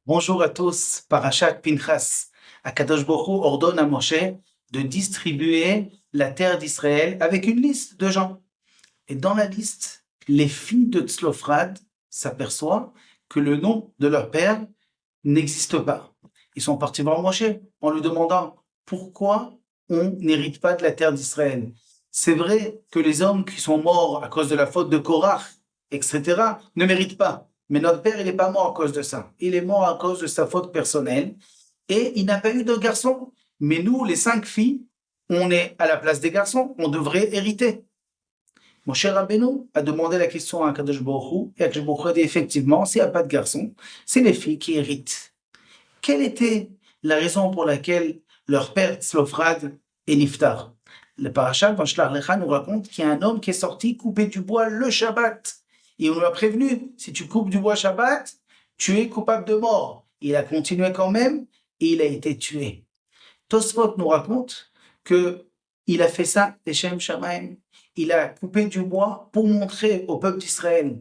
Bonjour à tous, Parashat Pinchas. Akadosh Baruch Hu ordonne à Moshe de distribuer la terre d'Israël avec une liste de gens. Et dans la liste, les filles de Tzlophrad s'aperçoivent que le nom de leur père n'existe pas. Ils sont partis voir Moshe en lui demandant pourquoi on n'hérite pas de la terre d'Israël. C'est vrai que les hommes qui sont morts à cause de la faute de Korach, etc., ne méritent pas. Mais notre père, il n'est pas mort à cause de ça. Il est mort à cause de sa faute personnelle et il n'a pas eu de garçon. Mais nous, les 5 filles, on est à la place des garçons, on devrait hériter. Mon cher Rabbeinu a demandé la question à Kadosh Baruch Hu, et Kadosh Baruch Hu a dit effectivement, s'il n'y a pas de garçon, c'est les filles qui héritent. Quelle était la raison pour laquelle leur père Tzlophrad est niftar? Le parashat Vashlar Lecha nous raconte qu'il y a un homme qui est sorti couper du bois le Shabbat. Et on lui a prévenu, si tu coupes du bois Shabbat, tu es coupable de mort. Il a continué quand même et il a été tué. Tosfot nous raconte que il a fait ça, Leshem Shamaim. Il a coupé du bois pour montrer au peuple d'Israël,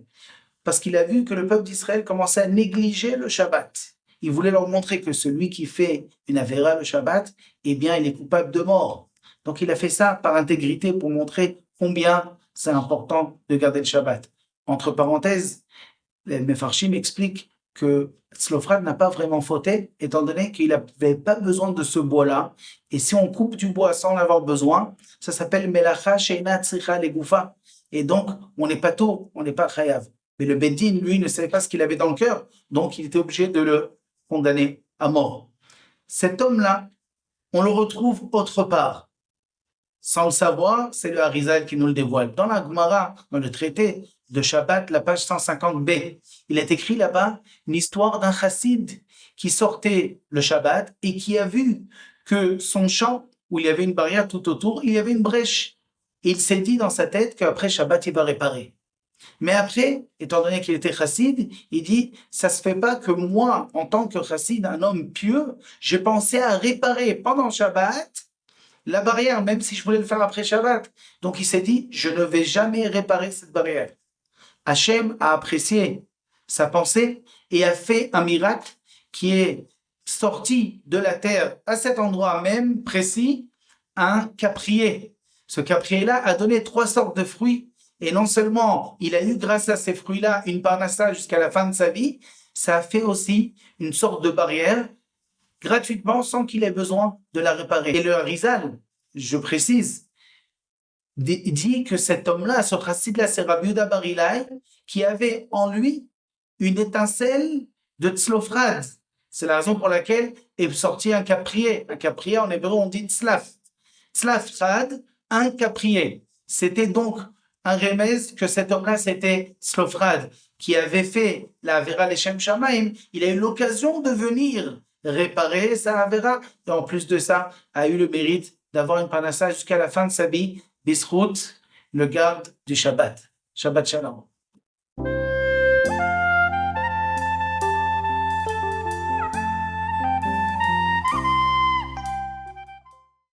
parce qu'il a vu que le peuple d'Israël commençait à négliger le Shabbat. Il voulait leur montrer que celui qui fait une avéra le Shabbat, eh bien, il est coupable de mort. Donc, il a fait ça par intégrité pour montrer combien c'est important de garder le Shabbat. Entre parenthèses, les Mefarshim expliquent que Tzlophrad n'a pas vraiment fauté, étant donné qu'il n'avait pas besoin de ce bois-là. Et si on coupe du bois sans en avoir besoin, ça s'appelle Melacha Sheina Tzricha Legoufa. Et donc, on n'est pas tôt, on n'est pas chayav. Mais le Beddin, lui, ne savait pas ce qu'il avait dans le cœur, donc il était obligé de le condamner à mort. Cet homme-là, on le retrouve autre part. Sans le savoir, c'est le Harizal qui nous le dévoile. Dans la Gemara, dans le traité de Shabbat, la page 150b, il est écrit là-bas une histoire d'un chassid qui sortait le Shabbat et qui a vu que son champ, où il y avait une barrière tout autour, il y avait une brèche. Et il s'est dit dans sa tête qu'après Shabbat, il va réparer. Mais après, étant donné qu'il était chassid, il dit, ça se fait pas que moi, en tant que chassid, un homme pieux, j'ai pensé à réparer pendant Shabbat la barrière, même si je voulais le faire après Shabbat. Donc il s'est dit, je ne vais jamais réparer cette barrière. Hachem a apprécié sa pensée et a fait un miracle qui est sorti de la terre à cet endroit même précis, un caprier. Ce caprier-là a donné 3 sortes de fruits et non seulement il a eu grâce à ces fruits-là une parnassa jusqu'à la fin de sa vie, ça a fait aussi une sorte de barrière gratuitement sans qu'il ait besoin de la réparer. Et le Harizal, je précise, dit que cet homme-là, ce chassid-là, c'est Rabbi Yehuda Bar Ilai, qui avait en lui une étincelle de Tzlophrad. C'est la raison pour laquelle est sorti un caprier. Un caprier, en hébreu, on dit tzlaf. Tzlophrad, un caprier. C'était donc un remède que cet homme-là, c'était Tzlophrad, qui avait fait la Avera Leshem Shamaim. Il a eu l'occasion de venir réparer sa Avera. Et en plus de ça, a eu le mérite d'avoir une parnassa jusqu'à la fin de sa vie, Bisrout, le garde du Shabbat. Shabbat Shalom.